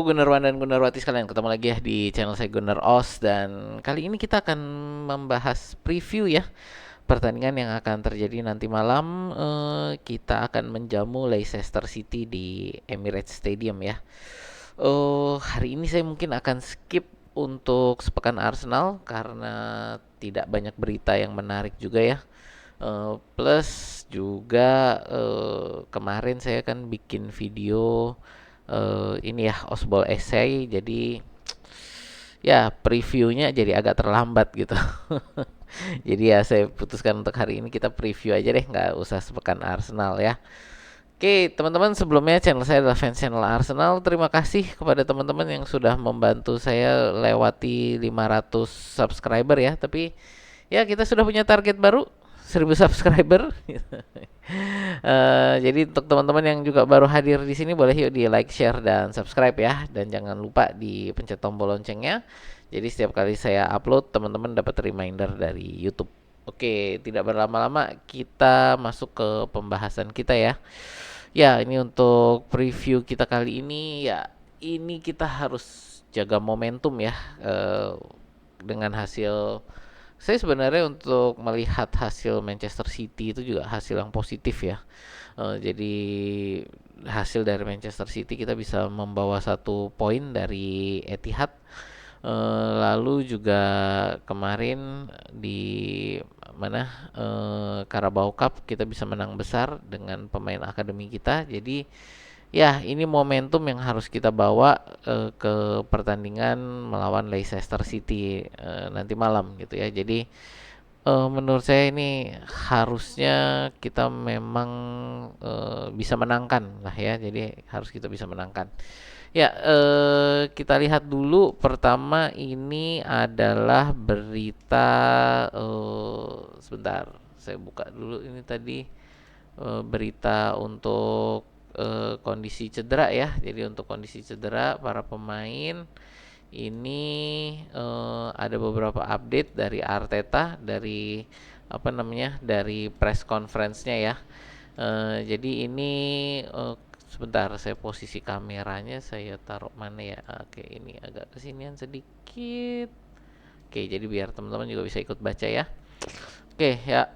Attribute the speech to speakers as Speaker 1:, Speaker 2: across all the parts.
Speaker 1: Gunawan dan Gunarwati sekalian, ketemu lagi ya di channel saya Gunar Os, dan kali ini kita akan membahas preview ya pertandingan yang akan terjadi nanti malam. Kita akan menjamu Leicester City di Emirates Stadium ya. Hari ini saya mungkin akan skip untuk sepekan Arsenal karena tidak banyak berita yang menarik juga ya. Plus juga kemarin saya kan bikin video ini ya, Osbol Essay, jadi ya previewnya jadi agak terlambat gitu. Jadi ya saya putuskan untuk hari ini kita preview aja deh, nggak usah sepekan Arsenal ya. Oke teman-teman, sebelumnya channel saya adalah fans channel Arsenal. Terima kasih kepada teman-teman yang sudah membantu saya lewati 500 subscriber ya. Tapi ya kita sudah punya target baru, 1000 subscriber. Jadi untuk teman-teman yang juga baru hadir di sini, boleh yuk di like, share, dan subscribe ya. Dan jangan lupa di pencet tombol loncengnya. Jadi setiap kali saya upload, teman-teman dapat reminder dari YouTube. Oke, tidak berlama-lama kita masuk ke pembahasan kita ya. Ya, ini untuk preview kita kali ini ya. Ini kita harus jaga momentum ya. Dengan hasil, saya sebenarnya untuk melihat hasil Manchester City itu juga hasil yang positif ya. Jadi hasil dari Manchester City kita bisa membawa 1 poin dari Etihad. Lalu juga kemarin di mana Carabao Cup kita bisa menang besar dengan pemain akademi kita. Jadi ya, ini momentum yang harus kita bawa ke pertandingan melawan Leicester City nanti malam gitu ya. Jadi menurut saya ini harusnya kita memang bisa menangkan lah ya. Jadi harus kita bisa menangkan. Ya, kita lihat dulu. Pertama ini adalah berita, sebentar, saya buka dulu ini tadi berita untuk kondisi cedera ya. Jadi untuk kondisi cedera para pemain ini ada beberapa update dari Arteta, dari apa namanya, dari press conference-nya ya. Jadi ini sebentar, saya posisi kameranya saya taruh mana ya. Oke, ini agak kesinian sedikit. Oke, jadi biar teman-teman juga bisa ikut baca ya. Oke ya,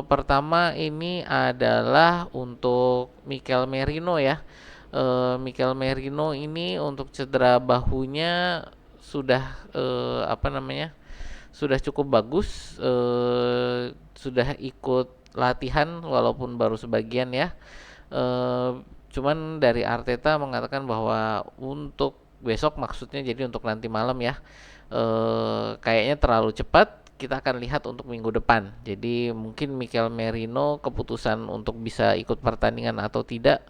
Speaker 1: pertama ini adalah untuk Mikel Merino ya. Mikel Merino ini untuk cedera bahunya sudah apa namanya, sudah cukup bagus, sudah ikut latihan walaupun baru sebagian ya. Eh, Cuman dari Arteta mengatakan bahwa untuk besok, maksudnya jadi untuk nanti malam ya, kayaknya terlalu cepat. Kita akan lihat untuk minggu depan. Jadi mungkin Mikel Merino keputusan untuk bisa ikut pertandingan atau tidak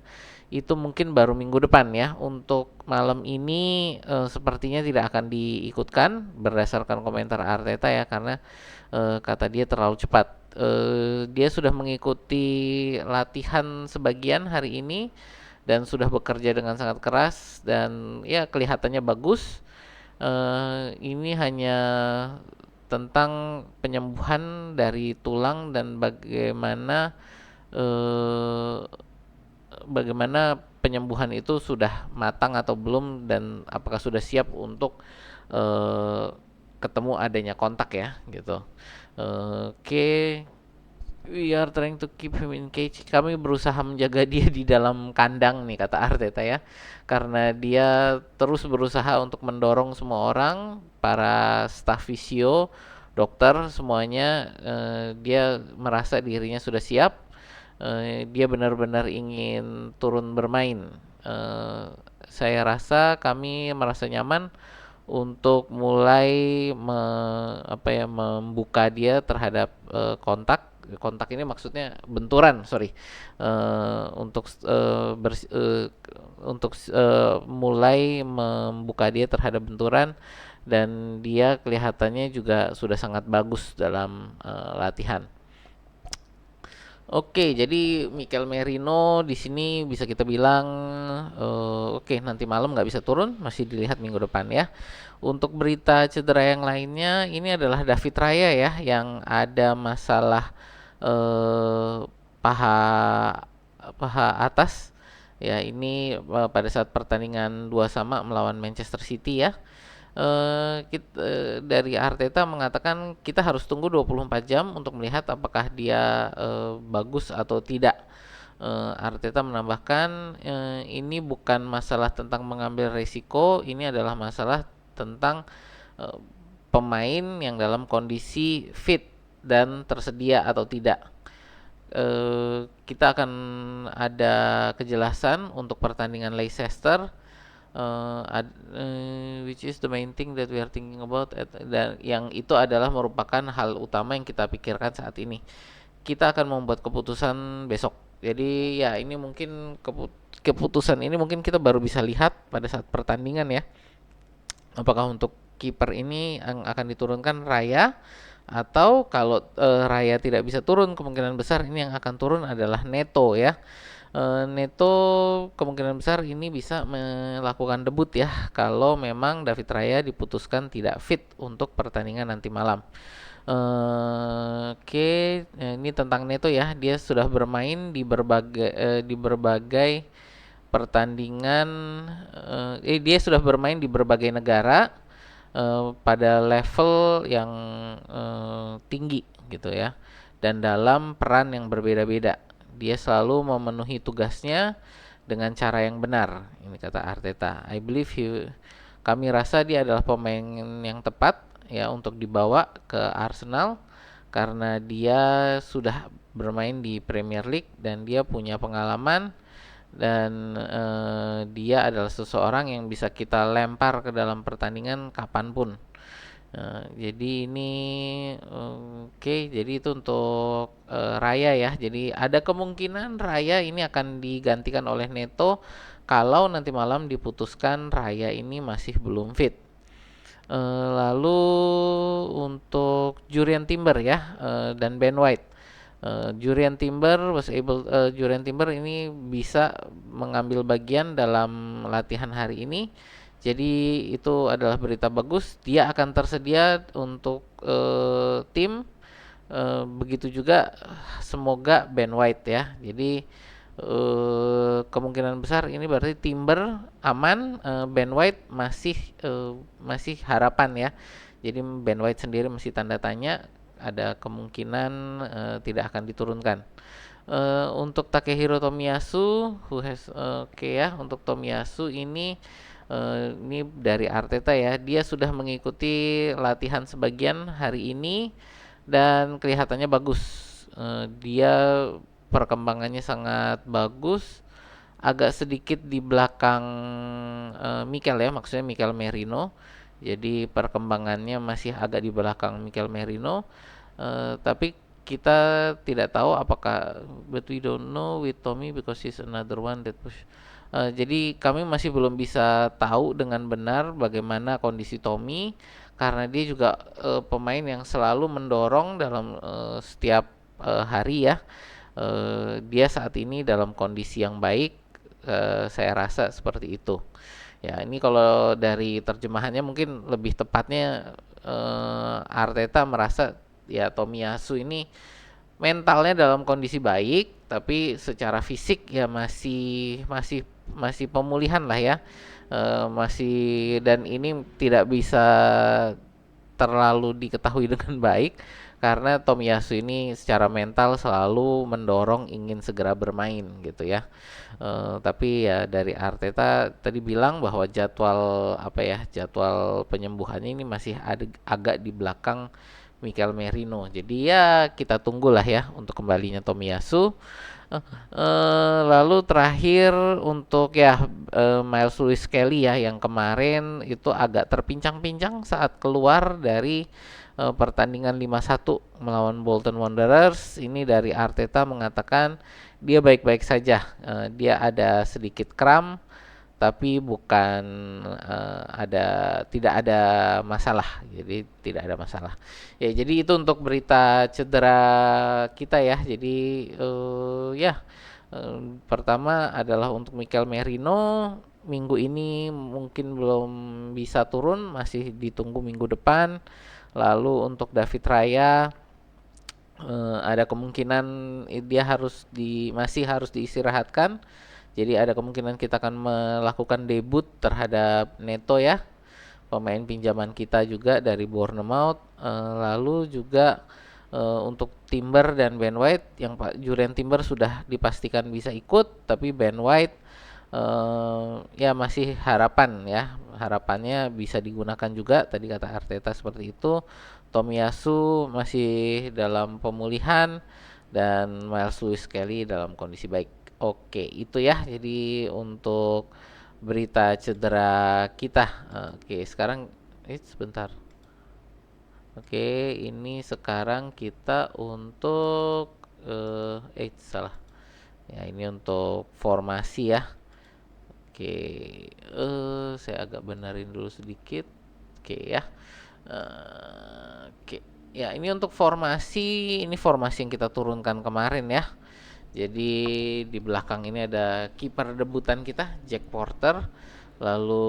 Speaker 1: itu mungkin baru minggu depan ya. Untuk malam ini sepertinya tidak akan diikutkan berdasarkan komentar Arteta ya, karena kata dia terlalu cepat. Dia sudah mengikuti latihan sebagian hari ini dan sudah bekerja dengan sangat keras dan ya kelihatannya bagus. Ini hanya tentang penyembuhan dari tulang dan eh, bagaimana penyembuhan itu sudah matang atau belum, dan apakah sudah siap untuk eh, ketemu adanya kontak ya gitu. Oke, we are trying to keep him in cage. Kami berusaha menjaga dia di dalam kandang nih, kata Arteta ya. Karena dia terus berusaha untuk mendorong semua orang, para staf fisio, dokter semuanya. Dia merasa dirinya sudah siap. Dia benar-benar ingin turun bermain. Eh, saya rasa kami merasa nyaman untuk mulai apa ya, membuka dia terhadap kontak ini maksudnya benturan, sorry. Untuk mulai membuka dia terhadap benturan, dan dia kelihatannya juga sudah sangat bagus dalam latihan. Oke, jadi Mikel Merino di sini bisa kita bilang oke, nanti malam nggak bisa turun, masih dilihat minggu depan ya. Untuk berita cedera yang lainnya, ini adalah David Raya ya, yang ada masalah paha paha atas. Ya, ini pada saat pertandingan 2-2 melawan Manchester City ya. Dari Arteta mengatakan kita harus tunggu 24 jam untuk melihat apakah dia bagus atau tidak. Arteta menambahkan ini bukan masalah tentang mengambil risiko, ini adalah masalah tentang eh, pemain yang dalam kondisi fit dan tersedia atau tidak. Kita akan ada kejelasan untuk pertandingan Leicester, which is the main thing that we are thinking about, dan yang itu adalah merupakan hal utama yang kita pikirkan saat ini. Kita akan membuat keputusan besok. Jadi ya ini mungkin keputusan ini mungkin kita baru bisa lihat pada saat pertandingan ya. Apakah untuk kiper ini yang akan diturunkan Raya, atau kalau Raya tidak bisa turun, kemungkinan besar ini yang akan turun adalah Neto ya. Neto kemungkinan besar ini bisa melakukan debut ya kalau memang David Raya diputuskan tidak fit untuk pertandingan nanti malam. Oke, ini tentang Neto ya. Dia sudah bermain di berbagai pertandingan. Dia sudah bermain di berbagai negara pada level yang tinggi gitu ya, dan dalam peran yang berbeda-beda. Dia selalu memenuhi tugasnya dengan cara yang benar. Ini kata Arteta. Kami rasa dia adalah pemain yang tepat ya untuk dibawa ke Arsenal karena dia sudah bermain di Premier League dan dia punya pengalaman, dan dia adalah seseorang yang bisa kita lempar ke dalam pertandingan kapanpun. Jadi ini oke, jadi itu untuk Raya ya. Jadi ada kemungkinan Raya ini akan digantikan oleh Neto kalau nanti malam diputuskan Raya ini masih belum fit. Lalu untuk Jurriën Timber ya, dan Ben White. Jurriën Timber ini bisa mengambil bagian dalam latihan hari ini. Jadi itu adalah berita bagus. Dia akan tersedia untuk tim. Begitu juga semoga Ben White ya. Jadi kemungkinan besar ini berarti Timber aman, Ben White masih harapan ya. Jadi Ben White sendiri masih tanda tanya, ada kemungkinan tidak akan diturunkan. Untuk Takehiro Tomiyasu, oke ya, untuk Tomiyasu ini dari Arteta ya, dia sudah mengikuti latihan sebagian hari ini dan kelihatannya bagus. Dia perkembangannya sangat bagus, agak sedikit di belakang Mikel ya, maksudnya Mikel Merino. Jadi perkembangannya masih agak di belakang Mikel Merino, tapi kita tidak tahu apakah, but we don't know with Tommy because he's another one that push. Jadi kami masih belum bisa tahu dengan benar bagaimana kondisi Tommy karena dia juga pemain yang selalu mendorong dalam setiap hari ya. Dia saat ini dalam kondisi yang baik, saya rasa seperti itu. Ya, ini kalau dari terjemahannya mungkin lebih tepatnya Arteta merasa ya Tomiyasu ini mentalnya dalam kondisi baik, tapi secara fisik ya masih masih masih pemulihan lah ya. Masih, dan ini tidak bisa terlalu diketahui dengan baik karena Tomiyasu ini secara mental selalu mendorong ingin segera bermain gitu ya. Tapi ya dari Arteta tadi bilang bahwa jadwal penyembuhannya ini masih agak di belakang Mikel Merino. Jadi ya kita tunggulah ya untuk kembalinya Tomiyasu. Lalu terakhir untuk ya Miles Lewis Kelly ya, yang kemarin itu agak terpincang-pincang saat keluar dari pertandingan 5-1 melawan Bolton Wanderers. Ini dari Arteta mengatakan dia baik-baik saja. Dia ada sedikit kram tapi bukan tidak ada masalah. Jadi tidak ada masalah. Ya, jadi itu untuk berita cedera kita ya. Jadi ya pertama adalah untuk Mikel Merino, minggu ini mungkin belum bisa turun, masih ditunggu minggu depan. Lalu untuk David Raya ada kemungkinan dia masih harus diistirahatkan. Jadi ada kemungkinan kita akan melakukan debut terhadap Neto ya, pemain pinjaman kita juga dari Bournemouth. Lalu juga untuk Timber dan Ben White, yang Pak Julian Timber sudah dipastikan bisa ikut, tapi Ben White ya masih harapan ya, harapannya bisa digunakan juga. Tadi kata Arteta seperti itu. Tomiyasu masih dalam pemulihan dan Miles Lewis Kelly dalam kondisi baik. Oke, itu ya. Jadi untuk berita cedera kita. Oke, sekarang sebentar. Oke, ini sekarang kita untuk salah. Ya, ini untuk formasi ya. Oke, saya agak benerin dulu sedikit. Oke ya. Oke. Ya, ini untuk formasi, ini formasi yang kita turunkan kemarin ya. Jadi di belakang ini ada kiper debutan kita, Jack Porter. Lalu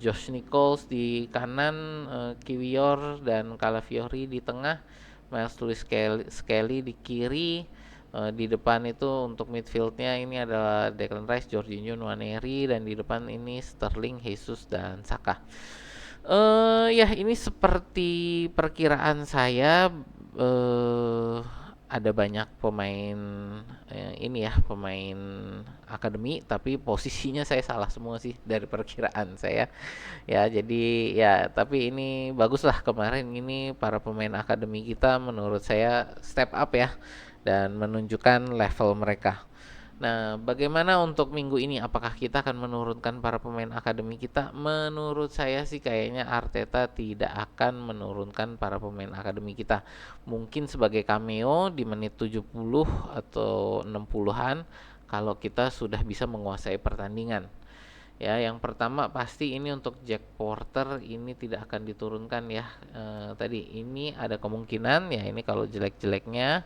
Speaker 1: Josh Nichols di kanan, Kiwior dan Calafiori di tengah, Miles Lewis Skelly di kiri. Di depan itu untuk midfieldnya ini adalah Declan Rice, Jorginho, Nwaneri, dan di depan ini Sterling, Jesus, dan Saka. Ya ini seperti perkiraan saya, eh ada banyak pemain ini ya, pemain akademi, tapi posisinya saya salah semua sih dari perkiraan saya. Ya, jadi ya tapi ini baguslah, kemarin ini para pemain akademi kita menurut saya step up ya dan menunjukkan level mereka. Nah, bagaimana untuk minggu ini? Apakah kita akan menurunkan para pemain akademi kita? Menurut saya sih kayaknya Arteta tidak akan menurunkan para pemain akademi kita. Mungkin sebagai cameo di menit 70 atau 60-an kalau kita sudah bisa menguasai pertandingan. Ya, yang pertama pasti ini untuk Jack Porter ini tidak akan diturunkan ya. Tadi ini ada kemungkinan ya, ini kalau jelek-jeleknya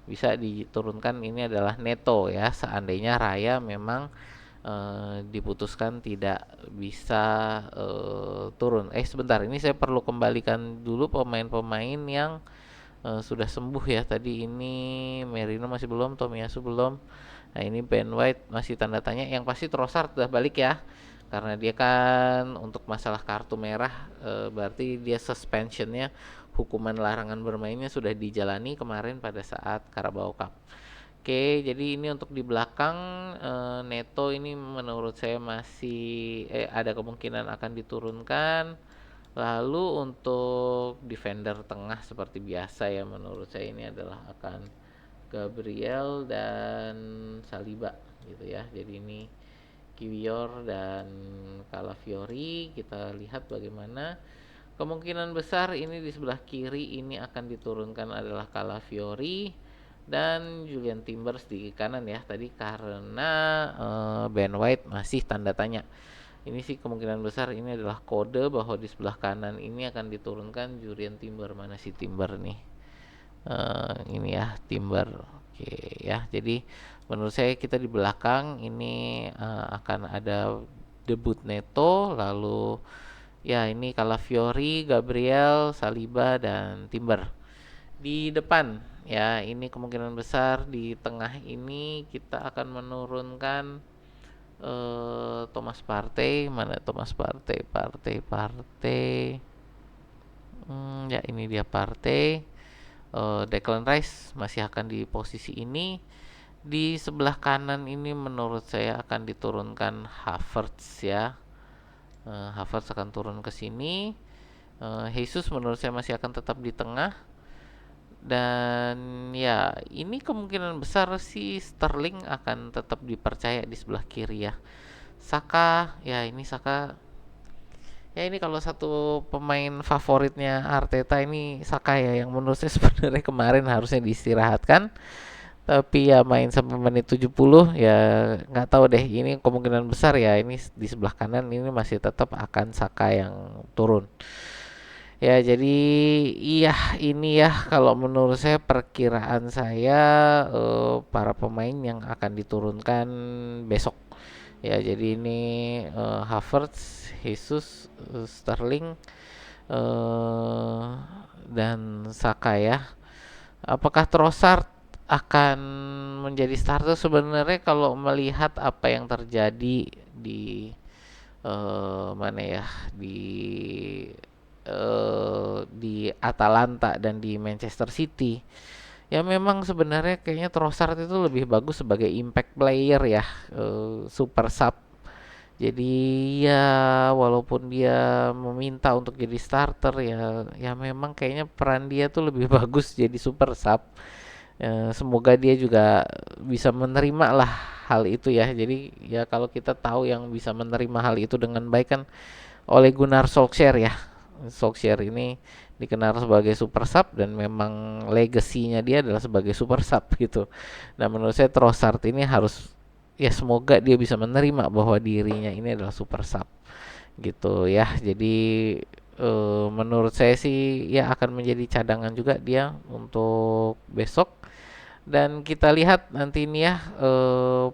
Speaker 1: bisa diturunkan, ini adalah Neto ya, seandainya Raya memang diputuskan tidak bisa turun. Sebentar, ini saya perlu kembalikan dulu pemain-pemain yang sudah sembuh ya. Tadi ini Merino masih belum, Tomiyasu belum. Nah, ini Ben White masih tanda tanya. Yang pasti Trossard udah balik ya, karena dia kan untuk masalah kartu merah, berarti dia suspensionnya, hukuman larangan bermainnya sudah dijalani kemarin pada saat Carabao Cup. Oke, jadi ini untuk di belakang, Neto ini menurut saya masih ada kemungkinan akan diturunkan. Lalu untuk defender tengah seperti biasa ya, menurut saya ini adalah akan Gabriel dan Saliba gitu ya. Jadi ini Kiwior dan Calafiori, kita lihat bagaimana. Kemungkinan besar ini di sebelah kiri ini akan diturunkan adalah Calafiori dan Julian Timbers di kanan ya. Tadi karena Ben White masih tanda tanya. Ini sih kemungkinan besar ini adalah kode bahwa di sebelah kanan ini akan diturunkan Julian Timber. Mana si Timber nih? Ini ya Timber. Oke ya. Jadi menurut saya kita di belakang ini akan ada debut Neto, lalu ya ini Calafiori, Gabriel, Saliba, dan Timber. Di depan ya ini kemungkinan besar di tengah ini kita akan menurunkan Thomas Partey. Mana Thomas Partey? Ya ini dia Partey. Declan Rice masih akan di posisi ini. Di sebelah kanan ini menurut saya akan diturunkan Havertz ya. Havertz akan turun ke sini. Jesus menurut saya masih akan tetap di tengah. Dan ya ini kemungkinan besar sih Sterling akan tetap dipercaya di sebelah kiri ya. Saka ya, ini Saka ya, ini kalau satu pemain favoritnya Arteta ini Saka ya, yang menurut saya sebenarnya kemarin harusnya diistirahatkan, tapi ya main sampai menit 70 ya, nggak tahu deh, ini kemungkinan besar ya ini di sebelah kanan ini masih tetap akan Saka yang turun. Ya, jadi iya ini ya kalau menurut saya perkiraan saya para pemain yang akan diturunkan besok. Ya, jadi ini Havertz, Jesus, Sterling, dan Saka ya. Apakah Trossard akan menjadi starter sebenarnya kalau melihat apa yang terjadi di mana ya, di di Atalanta dan di Manchester City. Ya memang sebenarnya kayaknya Trossard itu lebih bagus sebagai impact player ya, super sub. Jadi ya walaupun dia meminta untuk jadi starter ya, ya memang kayaknya peran dia tuh lebih bagus jadi super sub. Semoga dia juga bisa menerima lah hal itu ya. Jadi ya kalau kita tahu yang bisa menerima hal itu dengan baik kan Ole Gunnar Solskjaer ya. Solskjaer ini dikenal sebagai super sub dan memang legasinya dia adalah sebagai super sub gitu. Nah menurut saya Trossard ini harus, ya semoga dia bisa menerima bahwa dirinya ini adalah super sub gitu ya. Jadi menurut saya sih ya akan menjadi cadangan juga dia untuk besok. Dan kita lihat nanti ini ya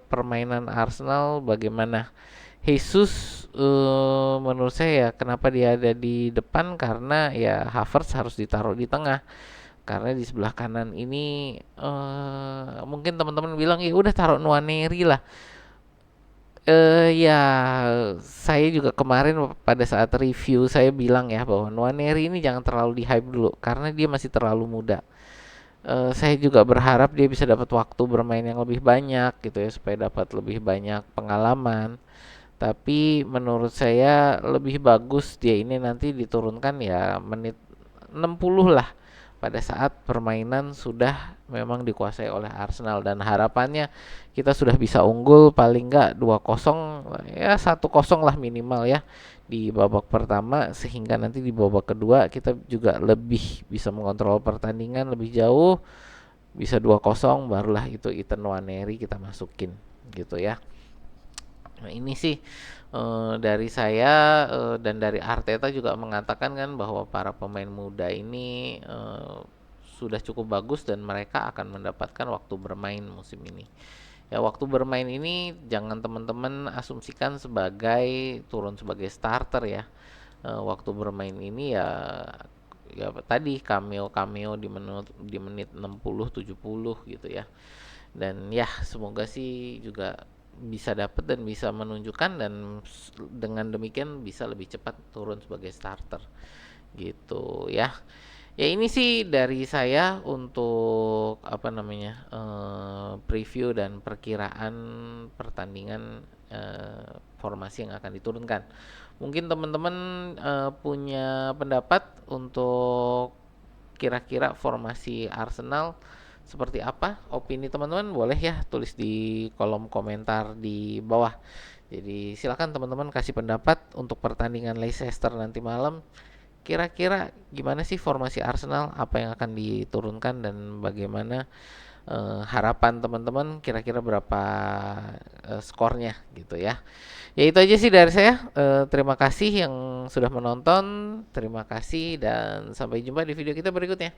Speaker 1: permainan Arsenal bagaimana. Jesus menurut saya ya kenapa dia ada di depan karena ya Havertz harus ditaruh di tengah. Karena di sebelah kanan ini mungkin teman-teman bilang ya udah taruh Nwaneri lah. Ya saya juga kemarin pada saat review saya bilang ya bahwa Nwaneri ini jangan terlalu di hype dulu karena dia masih terlalu muda. Saya juga berharap dia bisa dapat waktu bermain yang lebih banyak gitu ya supaya dapat lebih banyak pengalaman. Tapi menurut saya lebih bagus dia ini nanti diturunkan ya menit 60 lah pada saat permainan sudah memang dikuasai oleh Arsenal dan harapannya kita sudah bisa unggul paling enggak 2-0 ya 1-0 lah minimal ya di babak pertama sehingga nanti di babak kedua kita juga lebih bisa mengontrol pertandingan lebih jauh bisa 2-0 barulah itu Ethan Nwaneri kita masukin gitu ya. Nah ini sih dari saya dan dari Arteta juga mengatakan kan bahwa para pemain muda ini sudah cukup bagus dan mereka akan mendapatkan waktu bermain musim ini. Ya waktu bermain ini jangan teman-teman asumsikan sebagai turun sebagai starter ya. Waktu bermain ini ya ya tadi cameo-cameo di menit 60 70 gitu ya. Dan ya semoga sih juga bisa dapat dan bisa menunjukkan dan dengan demikian bisa lebih cepat turun sebagai starter gitu ya. Ya ini sih dari saya untuk apa namanya preview dan perkiraan pertandingan formasi yang akan diturunkan. Mungkin teman-teman punya pendapat untuk kira-kira formasi Arsenal seperti apa? Opini teman-teman boleh ya tulis di kolom komentar di bawah. Jadi silakan teman-teman kasih pendapat untuk pertandingan Leicester nanti malam. Kira-kira gimana sih formasi Arsenal? Apa yang akan diturunkan dan bagaimana harapan teman-teman? Kira-kira berapa skornya gitu ya? Ya itu aja sih dari saya. Terima kasih yang sudah menonton. Terima kasih dan sampai jumpa di video kita berikutnya.